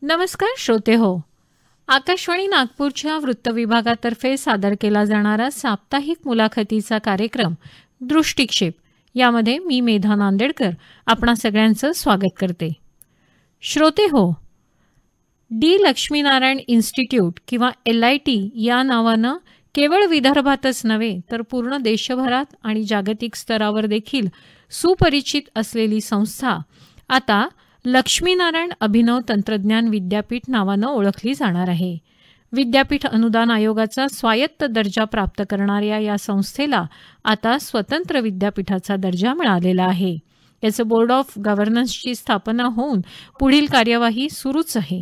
नमस्कार श्रोते हो, आकाशवाणी नागपूरच्या वृत्त विभागातर्फे सादर केला जाणारा साप्ताहिक मुलाखतीचा कार्यक्रम दृष्टिक्षेप यामध्ये मी मेधा नांदेडकर आपणा सगळ्यांचं स्वागत करते. श्रोते हो, डी लक्ष्मीनारायण इन्स्टिट्यूट किंवा LIT या नावानं केवळ विदर्भातच नव्हे तर पूर्ण देशभरात आणि जागतिक स्तरावर देखील सुपरिचित असलेली संस्था आता लक्ष्मीनारायण अभिनव तंत्रज्ञान विद्यापीठ नावानं ओळखली जाणार आहे. विद्यापीठ अनुदान आयोगाचा स्वायत्त दर्जा प्राप्त करणाऱ्या या संस्थेला आता स्वतंत्र विद्यापीठाचा दर्जा मिळालेला आहे. याचं बोर्ड ऑफ गव्हर्नन्सची स्थापना होऊन पुढील कार्यवाही सुरूच आहे.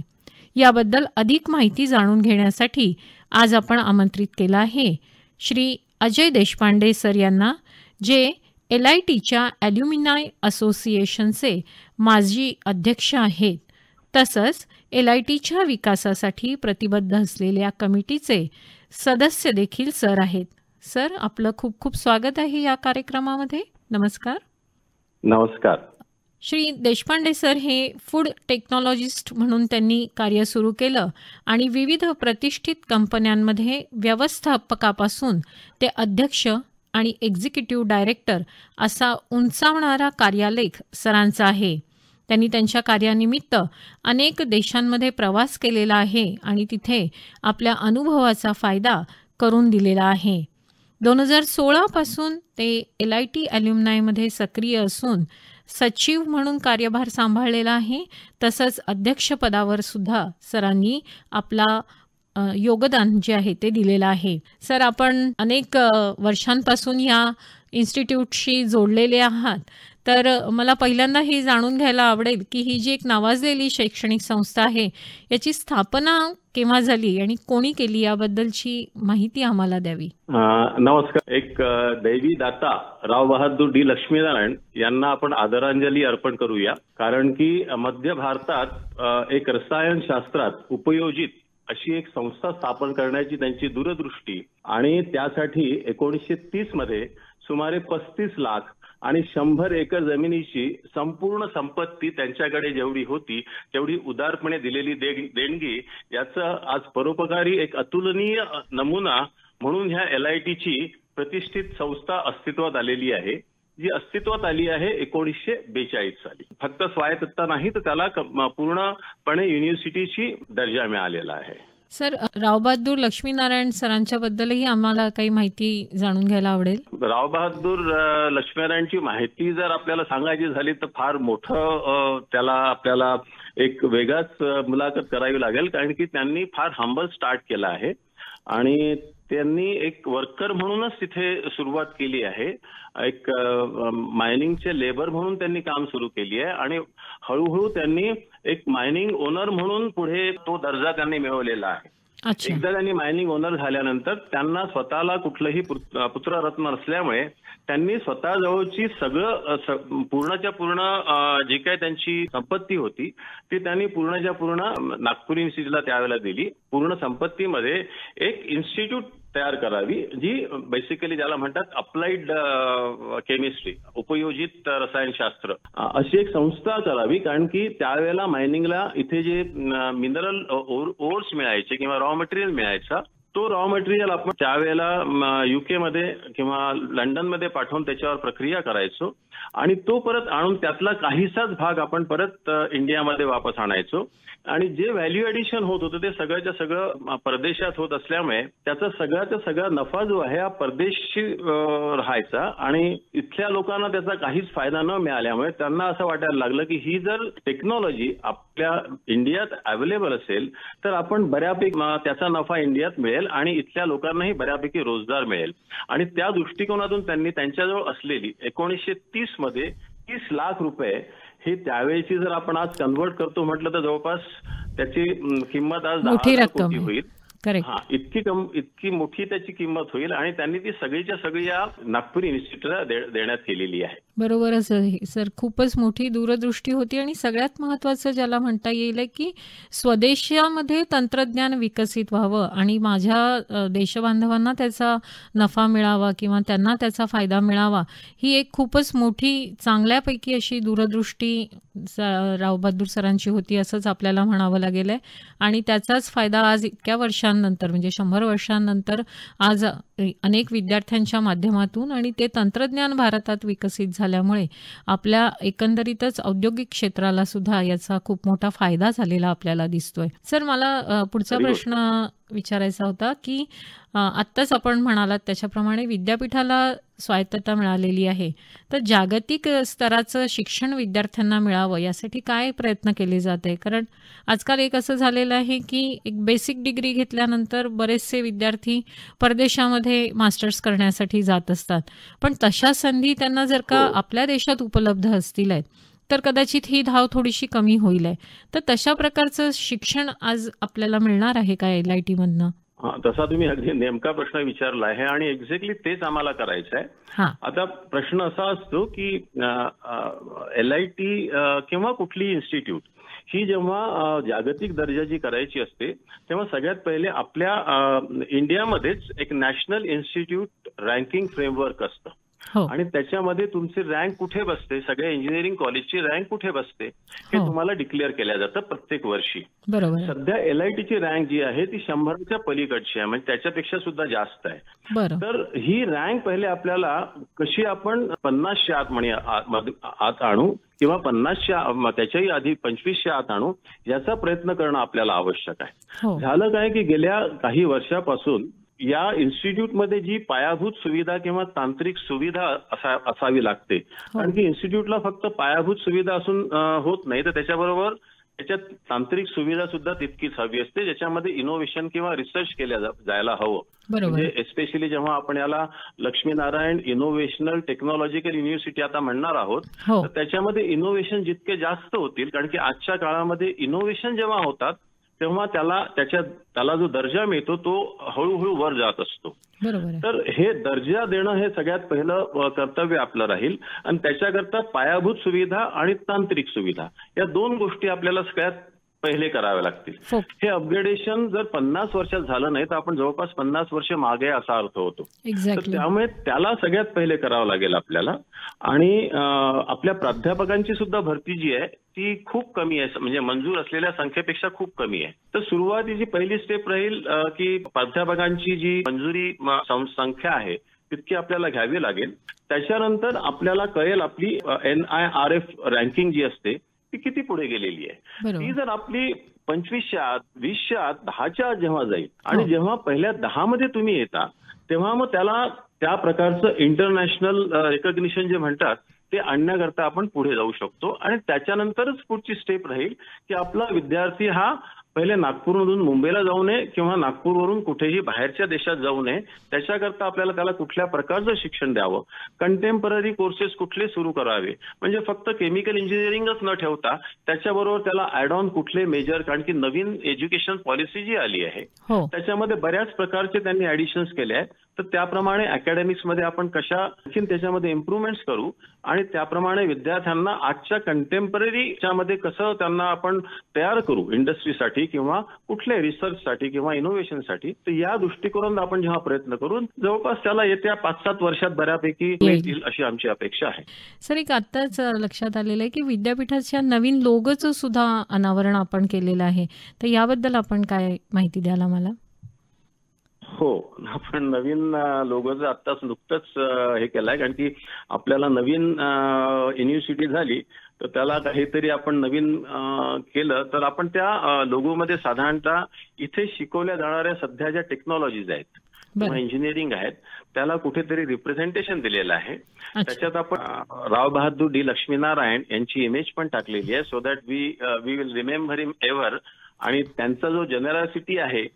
याबद्दल अधिक माहिती जाणून घेण्यासाठी आज आपण आमंत्रित केलं आहे श्री अजय देशपांडे सर यांना, जे LITच्या ॲल्युमिनाय असोसिएशनचे माजी अध्यक्ष आहेत. तसंच LITच्या विकासासाठी प्रतिबद्ध असलेल्या कमिटीचे सदस्य देखील सर आहेत. सर, आपलं खूप खूप स्वागत आहे या कार्यक्रमामध्ये. नमस्कार. नमस्कार. श्री देशपांडे सर हे फूड टेक्नॉलॉजिस्ट म्हणून त्यांनी कार्य सुरू केलं आणि विविध प्रतिष्ठित कंपन्यांमध्ये व्यवस्थापकापासून ते अध्यक्ष आणि एक्झिक्युटिव्ह डायरेक्टर असा उंचावणारा कार्यालेख सरांचा आहे. त्यांनी त्यांच्या कार्यानिमित्त अनेक देशांमध्ये प्रवास केलेला आहे आणि तिथे आपल्या अनुभवाचा फायदा करून दिलेला आहे. 2016 पासून ते LIT ॲल्युमनायमध्ये सक्रिय असून सचिव म्हणून कार्यभार सांभाळलेला आहे. तसंच अध्यक्षपदावर सुद्धा सरांनी आपला योगदान जे आहे ते दिलेलं आहे. सर, आपण अनेक वर्षांपासून या इन्स्टिट्यूटशी जोडलेले आहात, तर मला पहिल्यांदा हे जाणून घ्यायला आवडेल की ही जी एक नावाजलेली शैक्षणिक संस्था आहे याची स्थापना केव्हा झाली आणि कोणी केली याबद्दलची माहिती आम्हाला द्यावी. नमस्कार. एक दैवी दाता राव बहादूर डी लक्ष्मीनारायण यांना आपण आदरांजली अर्पण करूया. कारण की मध्य भारतात एक रसायनशास्त्रात उपयोजित अशी एक संस्था स्थापन करण्याची त्यांची दूरदृष्टी आणि त्यासाठी 1930 मध्ये सुमारे 35 लाख आणि 100 एकर जमिनीची संपूर्ण संपत्ती त्यांच्याकडे जेवढी होती तेवढी उदारपणे दिलेली देणगी याचं आज परोपकारी एक अतुलनीय नमुना म्हणून ह्या LITची प्रतिष्ठित संस्था अस्तित्वात आलेली आहे, जी अस्तित्वात आली आहे 1942 साली. फक्त स्वायत्तता नाही तर त्याला पूर्णपणे युनिव्हर्सिटीची दर्जा मिळालेला आहे. सर, रावबहादूर लक्ष्मीनारायण सरांच्या बद्दलही आम्हाला काही माहिती जाणून घ्यायला आवडेल. रावबहादूर लक्ष्मीनारायणची माहिती जर आपल्याला सांगायची झाली तर फार मोठं त्याला आपल्याला एक वेगळाच मुलाखत करावी लागेल. कारण की त्यांनी फार हंबल स्टार्ट केला आहे आणि त्यांनी एक वर्कर म्हणूनच तिथे सुरुवात केली आहे. एक मायनिंगचे लेबर म्हणून त्यांनी काम सुरू केली आहे आणि हळूहळू त्यांनी एक मायनिंग ओनर म्हणून पुढे तो दर्जा त्यांनी मिळवलेला आहे. एकदा त्यांनी मायनिंग ओनर झाल्यानंतर त्यांना स्वतःला कुठलंही पुत्ररत्न नसल्यामुळे त्यांनी स्वतःजवळची सगळं पूर्णच्या पूर्ण जी काही त्यांची संपत्ती होती ती त्यांनी पूर्णच्या पूर्ण नागपूर युनिव्हर्सिटीला त्यावेळेला दिली. पूर्ण संपत्तीमध्ये एक इन्स्टिट्यूट तयार करावी जी बेसिकली ज्याला म्हणतात अप्लाइड केमिस्ट्री, उपयोजित रसायनशास्त्र अशी एक संस्था करावी. कारण की त्यावेळेला मायनिंगला इथे जे मिनरल ओर्स मिळायचे किंवा रॉ मटेरियल मिळायचा तो रॉ मटेरियल आपण त्यावेळेला UK मध्ये किंवा लंडनमध्ये पाठवून त्याच्यावर प्रक्रिया करायचो आणि तो परत आणून त्यातला काहीसाच भाग आपण परत इंडियामध्ये वापस आणायचो आणि जे व्हॅल्यू ॲडिशन होत होतं ते सगळ्याच्या सगळं परदेशात होत असल्यामुळे त्याचा सगळ्याचा सगळा नफा जो आहे हा परदेशी राहायचा आणि इथल्या लोकांना त्याचा काहीच फायदा न मिळाल्यामुळे त्यांना असं वाटायला लागलं की ही जर टेक्नॉलॉजी आपल्या इंडियात अवेलेबल असेल तर आपण बऱ्यापैकी त्याचा नफा इंडियात मिळेल आणि इथल्या लोकांनाही बऱ्यापैकी रोजगार मिळेल. आणि त्या दृष्टिकोनातून त्यांनी त्यांच्याजवळ असलेली 1930 मध्ये 30 लाख रुपये हे त्यावेळेची जर आपण आज कन्व्हर्ट करतो म्हटलं तर जवळपास त्याची किंमत आज 10 कोटी होईल. इतकी मोठी त्याची किंमत होईल आणि त्यांनी ती सगळीच्या सगळी या नागपूर युनिव्हर्सिटीला देण्यात केलेली आहे. बरोबरच आहे सर. खूपच मोठी दूरदृष्टी होती आणि सगळ्यात महत्त्वाचं ज्याला म्हणता येईल आहे, की स्वदेशामध्ये तंत्रज्ञान विकसित व्हावं आणि माझ्या देशबांधवांना त्याचा नफा मिळावा किंवा त्यांना त्याचा फायदा मिळावा, ही एक खूपच मोठी चांगल्यापैकी अशी दूरदृष्टी रावबहादूर सरांची होती असंच आपल्याला म्हणावं लागेल आहे. आणि त्याचाच फायदा आज इतक्या वर्षांनंतर म्हणजे 100 वर्षांनंतर आज अनेक विद्यार्थ्यांच्या माध्यमातून आणि ते तंत्रज्ञान भारतात विकसित झाल्यामुळे आपल्या एकंदरीतच औद्योगिक क्षेत्राला सुद्धा याचा खूप मोठा फायदा झालेला आपल्याला दिसतोय. सर मला पुढचा खरी गोष्ट. प्रश्न विचारायचा होता, की आत्ताच आपण म्हणालात त्याच्याप्रमाणे विद्यापीठाला स्वायत्तता मिळालेली आहे. तर जागतिक स्तराचं शिक्षण विद्यार्थ्यांना मिळावं यासाठी काय प्रयत्न केले जात आहे? कारण आजकाल एक असं झालेलं आहे, की एक बेसिक डिग्री घेतल्यानंतर बरेचसे विद्यार्थी परदेशामध्ये मास्टर्स करण्यासाठी जात असतात. पण तशा संधी त्यांना जर का हो. आपल्या देशात उपलब्ध असतील आहेत, तर कदाचित ही धाव थोडीशी कमी होईल आहे. तर तशा प्रकारचं शिक्षण आज आपल्याला मिळणार आहे का LIT मधनं? तसा तुम्ही अगदी नेमका प्रश्न विचारला आहे आणि एक्झॅक्टली तेच आम्हाला करायचं आहे. हां. आता प्रश्न असा असतो की LIT किंवा कुठली इन्स्टिट्यूट ही जेव्हा जागतिक दर्जाची करायची असते तेव्हा सगळ्यात पहिले आपल्या इंडियामध्येच एक नॅशनल इन्स्टिट्यूट रँकिंग फ्रेमवर्क असतं हो. आणि त्याच्यामध्ये तुमची रँक कुठे बसते, सगळ्या इंजिनिअरिंग कॉलेजची रँक कुठे बसते हे हो. तुम्हाला डिक्लेअर केलं जातं प्रत्येक वर्षी. बरोबर आहे. सध्या LITची रँक जी आहे ती 100च्या पलीकडची आहे, म्हणजे त्याच्यापेक्षा सुद्धा जास्त आहे. बरं. तर ही रँक पहिले आपल्याला कशी आपण 50च्या आत आत आणू किंवा 50च्या त्याच्याही आधी 25च्या आत आणू याचा प्रयत्न करणं आपल्याला आवश्यक आहे. हो. झालं काय की गेल्या काही वर्षापासून या इन्स्टिट्यूटमध्ये जी पायाभूत सुविधा किंवा तांत्रिक सुविधा असावी लागते, कारण की इन्स्टिट्यूटला फक्त पायाभूत सुविधा असून होत नाही, तर त्याच्याबरोबर त्याच्यात तांत्रिक सुविधा सुद्धा तितकीच हवी असते, ज्याच्यामध्ये इनोव्हेशन किंवा रिसर्च केल्या जायला हवं. बरोबर. म्हणजे एस्पेशली जेव्हा आपण याला लक्ष्मीनारायण इनोव्हेशनल टेक्नॉलॉजिकल युनिव्हर्सिटी आता म्हणणार आहोत, हो. तर त्याच्यामध्ये इनोव्हेशन जितके जास्त होतील, कारण की आजच्या काळामध्ये इनोव्हेशन जेव्हा होतात तेव्हा त्याला जो दर्जा मिळतो तो हळूहळू वर जात असतो. बरोबर आहे. तर हे दर्जा देणं हे सगळ्यात पहिलं कर्तव्य आपलं राहील आणि त्याच्याकरता पायाभूत सुविधा आणि तांत्रिक सुविधा या दोन गोष्टी आपल्याला सगळ्यात पहिले करावे लागतील. हो. हे अपग्रेडेशन जर 50 वर्षात झालं नाही तर आपण जवळपास 50 वर्ष मागे असा अर्थ होतो. तर एक्झॅक्टली. त्यामुळे त्याला सगळ्यात पहिले करावं लागेल आपल्याला. आणि आपल्या प्राध्यापकांची सुद्धा भरती जी आहे ती खूप कमी आहे, म्हणजे मंजूर असलेल्या संख्येपेक्षा खूप कमी आहे. तर सुरुवातीची पहिली स्टेप राहील की प्राध्यापकांची जी मंजुरी संख्या आहे तितकी आपल्याला घ्यावी लागेल. त्याच्यानंतर आपल्याला कळेल आपली NIRF रँकिंग जी असते ती किती पुढे गेलेली आहे. बरोबर. ती जर आपली 25च्या आत, 20च्या आत, 10च्या आत जेव्हा जाईल आणि हो. जेव्हा पहिल्या 10 मध्ये तुम्ही येता तेव्हा मग त्याला त्या प्रकारचं इंटरनॅशनल रेकग्निशन जे म्हणतात ते आणण्याकरता आपण पुढे जाऊ शकतो. आणि त्याच्यानंतरच पुढची स्टेप राहील की आपला विद्यार्थी हा पहिले नागपूरमधून मुंबईला जाऊ नये किंवा नागपूरवरून कुठेही बाहेरच्या देशात जाऊ नये, त्याच्याकरता आपल्याला त्याला कुठल्या प्रकारचं शिक्षण द्यावं, कंटेम्पररी कोर्सेस कुठले सुरू करावे, म्हणजे फक्त केमिकल इंजिनिअरिंगच न ठेवता त्याच्याबरोबर त्याला ऍड ऑन कुठले मेजर, कारण की नवीन एज्युकेशन पॉलिसी जी आली आहे हो. त्याच्यामध्ये बऱ्याच प्रकारचे त्यांनी ऍडिशन्स केले आहेत. तर त्याप्रमाणे अकॅडमिक्समध्ये आपण कशा आणखीन त्याच्यामध्ये इम्प्रुव्हमेंट्स करू आणि त्याप्रमाणे विद्यार्थ्यांना आजच्या कंटेम्पररीच्यामध्ये कसं त्यांना आपण तयार करू इंडस्ट्रीसाठी किंवा कुठल्या रिसर्चसाठी किंवा इनोव्हेशनसाठी. तर या दृष्टिकोनातून आपण जेव्हा प्रयत्न करून जवळपास त्याला येत्या 5-7 वर्षात बऱ्यापैकी मिळतील अशी आमची अपेक्षा आहे. सर एक आत्ताच लक्षात आलेलं आहे की विद्यापीठाच्या नवीन लोगोचं सुद्धा अनावरण आपण केलेलं आहे. तर याबद्दल आपण काय माहिती द्याल आम्हाला? हो, आपण नवीन लोगोचं आत्ताच नुकतंच हे केलंय, कारण की आपल्याला नवीन युनिव्हर्सिटी झाली तर त्याला काहीतरी आपण नवीन केलं तर आपण त्या लोगोमध्ये साधारणतः इथे शिकवल्या जाणाऱ्या सध्या ज्या टेक्नॉलॉजीज आहेत किंवा इंजिनिअरिंग आहेत त्याला कुठेतरी रिप्रेझेंटेशन दिलेलं आहे. त्याच्यात आपण राव बहादूर डी लक्ष्मीनारायण यांची इमेज पण टाकलेली आहे, so that we will remember him ever. आणि त्यांचा जो जनरॉसिटी आहे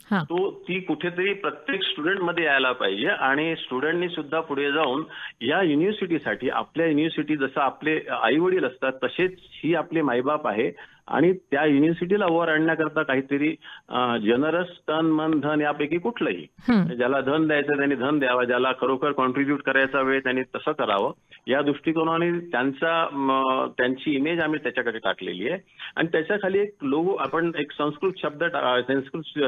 तो ती कुठेतरी प्रत्येक स्टुडंट मध्ये यायला पाहिजे आणि स्टुडंटनी सुद्धा पुढे जाऊन या युनिव्हर्सिटीसाठी, आपल्या युनिव्हर्सिटी जसं आपले आई वडील असतात तसेच ही आपले मायबाप आहे आणि त्या युनिव्हर्सिटीला वर आणण्याकरता काहीतरी जनरस तन मन धन यापैकी कुठलंही, ज्याला धन द्यायचं त्यांनी धन द्यावं, ज्याला खरोखर कॉन्ट्रीब्यूट करायचा वेळ त्यांनी तसं करावं, या दृष्टिकोनाने त्यांची इमेज आम्ही त्याच्याकडे टाकलेली आहे. आणि त्याच्या खाली एक लोगो, आपण एक संस्कृत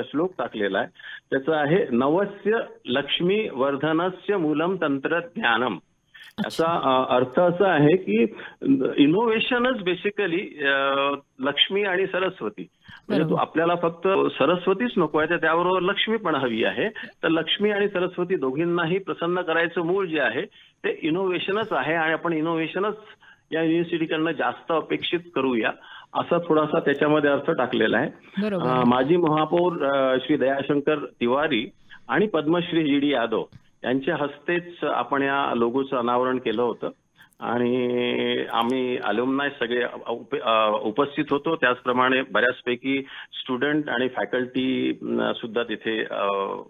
श्लोक टाकलेला आहे. त्याचं आहे नवस्य लक्ष्मी वर्धनस्य मूलम तंत्रज्ञानम. याचा अर्थ असा आहे की इनोव्हेशनच बेसिकली लक्ष्मी आणि सरस्वती. म्हणजे आपल्याला फक्त सरस्वतीच नको आहे, तर त्याबरोबर लक्ष्मी पण हवी आहे. तर लक्ष्मी आणि सरस्वती दोघींनाही प्रसन्न करायचं मूळ जे आहे ते इनोव्हेशनच आहे. आणि आपण इनोव्हेशनच या युनिव्हर्सिटीकडनं जास्त अपेक्षित करूया, असा थोडासा त्याच्यामध्ये अर्थ टाकलेला आहे. माजी महापौर श्री दयाशंकर तिवारी आणि पद्मश्री GD यादव यांच्या हस्तेच आपण या लोगोचं अनावरण केलं होतं. आणि आम्ही अल्युमनाय सगळे उपस्थित होतो. त्याचप्रमाणे बऱ्याचपैकी स्टुडंट आणि फॅकल्टी सुद्धा तिथे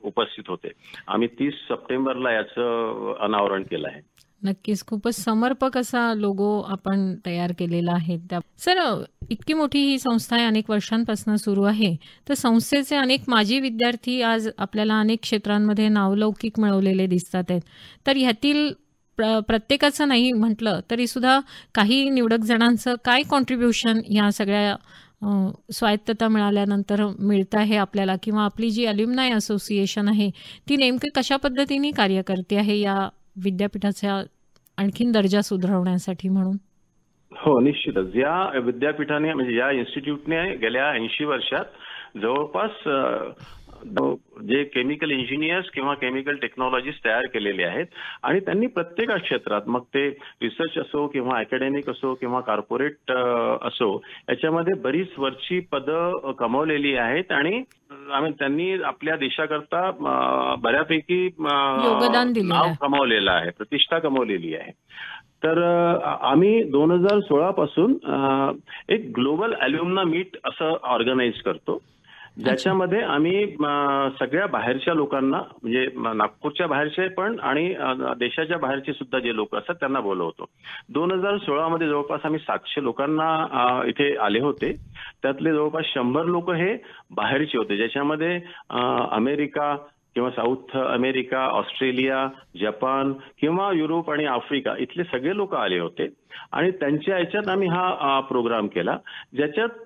उपस्थित होते. आम्ही 30 सप्टेंबरला याचं अनावरण केलं आहे. नक्कीच खूपच समर्पक असा लोगो आपण तयार केलेला आहे. सर, इतकी मोठी ही संस्था आहे, अनेक वर्षांपासून सुरू आहे, तर संस्थेचे अनेक माजी विद्यार्थी आज आपल्याला अनेक क्षेत्रांमध्ये नावलौकिक मिळवलेले दिसतात आहेत. तर ह्यातील प्रत्येकाचं नाही म्हटलं तरी सुद्धा काही निवडक जणांचं काय कॉन्ट्रीब्युशन या सगळ्या स्वायत्तता मिळाल्यानंतर मिळतं आहे आपल्याला, किंवा आपली जी अल्युमनाय असोसिएशन आहे ती नेमकी कशा पद्धतीने कार्य करते आहे या विद्यापीठाचा आणखीन दर्जा सुधारवण्यासाठी म्हणून? हो, निश्चितच. या विद्यापीठाने म्हणजे या इन्स्टिट्यूटने गेल्या 80 वर्षात जवळपास जे केमिकल इंजिनियर्स किंवा केमिकल टेक्नॉलॉजिस्ट तयार केलेले आहेत. आणि त्यांनी प्रत्येक क्षेत्रात, मग ते रिसर्च असो किंवा अकॅडमिक असो किंवा कॉर्पोरेट असो, याच्यामध्ये बरीच वरची पदं कमावलेली आहेत. आणि त्यांनी आपल्या देशाकरता बऱ्यापैकी योगदान नाव कमावलेलं आहे, प्रतिष्ठा कमावलेली आहे. तर आम्ही 2016 पासून एक ग्लोबल अल्युमना मीट असं ऑर्गनाईज करतो, ज्याच्यामध्ये आम्ही सगळ्या बाहेरच्या लोकांना, म्हणजे नागपूरच्या बाहेरचे पण आणि देशाच्या बाहेरचे सुद्धा जे लोक असतात त्यांना बोलवतो. 2016 मध्ये जवळपास आम्ही 700 लोकांना इथे आले होते. त्यातले जवळपास 100 लोक हे बाहेरचे होते, ज्याच्यामध्ये अमेरिका किंवा साऊथ अमेरिका, ऑस्ट्रेलिया, जपान किंवा युरोप आणि आफ्रिका इथले सगळे लोक आले होते. आणि त्यांच्या याच्यात आम्ही हा प्रोग्राम केला, ज्याच्यात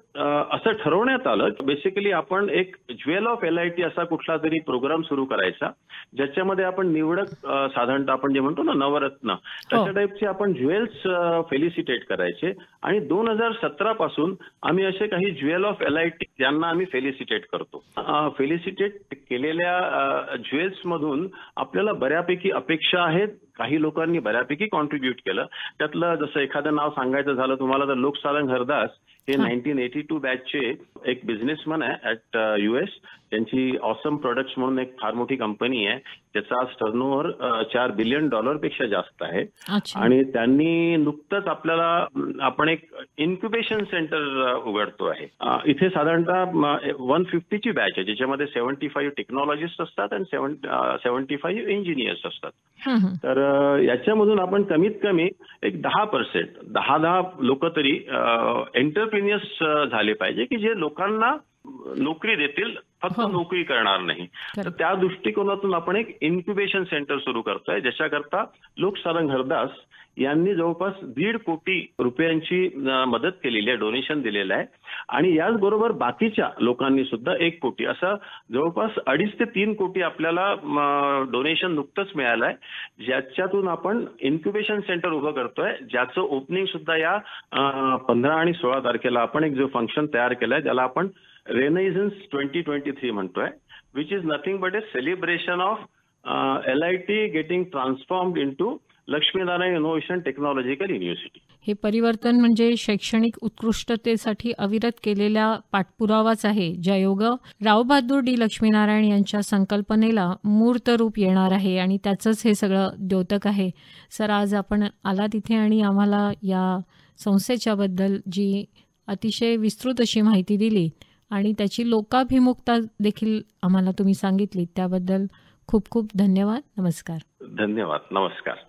असं ठरवण्यात आलं बेसिकली आपण एक ज्वेल ऑफ LIT असा कुठला तरी प्रोग्राम सुरू करायचा, ज्याच्यामध्ये आपण निवडक साधारणतः आपण जे म्हणतो ना नवरत्न, तशा टाईपचे आपण ज्वेल्स फेलिसिटेट करायचे. आणि 2017 पासून आम्ही असे काही ज्वेल ऑफ LIT ज्यांना आम्ही फेलिसिटेट करतो. फेलिसिटेट केलेल्या ज्वेल्स मधून आपल्याला बऱ्यापैकी अपेक्षा आहेत. काही लोकांनी बऱ्यापैकी कॉन्ट्रीब्यूट केलं. त्यातलं जसं एखादं नाव सांगायचं झालं तुम्हाला तर लोकसारंग हरदास हे 1982 बॅचचे एक बिझनेसमन आहे ऍट US. त्यांची ऑसम प्रोडक्ट्स म्हणून एक फार मोठी कंपनी आहे, त्याचा आज टर्नओव्हर $4 बिलियन पेक्षा जास्त आहे. आणि त्यांनी नुकतंच आपण एक इन्क्युबेशन सेंटर उघडतो आहे. इथे साधारणतः 150 ची बॅच आहे, ज्याच्यामध्ये 75 टेक्नॉलॉजिस्ट असतात आणि 75 इंजिनियर्स असतात. तर याच्यामधून आपण कमीत कमी एक 10% लोक तरी एंटरप्रिन्युअर्स झाले पाहिजे, की जे लोकांना नोकरी देतील, फक्त नोकरी करणार नाही. तर त्या दृष्टिकोनातून आपण एक इन्क्युबेशन सेंटर सुरू करतोय, ज्याच्याकरता लोकसारंग हरदास यांनी जवळपास 1.5 कोटी रुपयांची मदत केलेली आहे, डोनेशन दिलेलं आहे. आणि याचबरोबर बाकीच्या लोकांनी सुद्धा 1 कोटी असं जवळपास 2.5 ते 3 कोटी आपल्याला डोनेशन नुकतंच मिळालं आहे, ज्याच्यातून आपण इन्क्युबेशन सेंटर उभं करतोय, ज्याचं ओपनिंग सुद्धा या 15 आणि 16 तारखेला आपण एक जो फंक्शन तयार केलाय त्याला आपण रेनेझन्स 2023 म्हणतोय, which is nothing but a celebration of LIT getting transformed into Laxminarayan innovation technological university. हे परिवर्तन म्हणजे शैक्षणिक उत्कृष्टतेसाठी अविरत केलेला पाठपुरावाच आहे, ज्यायोग रावबहादूर D. लक्ष्मीनारायण यांच्या संकल्पनेला मूर्त रूप येणार आहे आणि त्याचंच हे सगळं द्योतक आहे. सर, आज आपण आला तिथे आणि आम्हाला या संस्थेच्याबद्दल जी अतिशय विस्तृत अशी माहिती दिली आणि त्याची लोकाभिमुखता देखील आम्हाला तुम्ही सांगितली, त्याबद्दल खूप खूप धन्यवाद. नमस्कार. धन्यवाद. नमस्कार.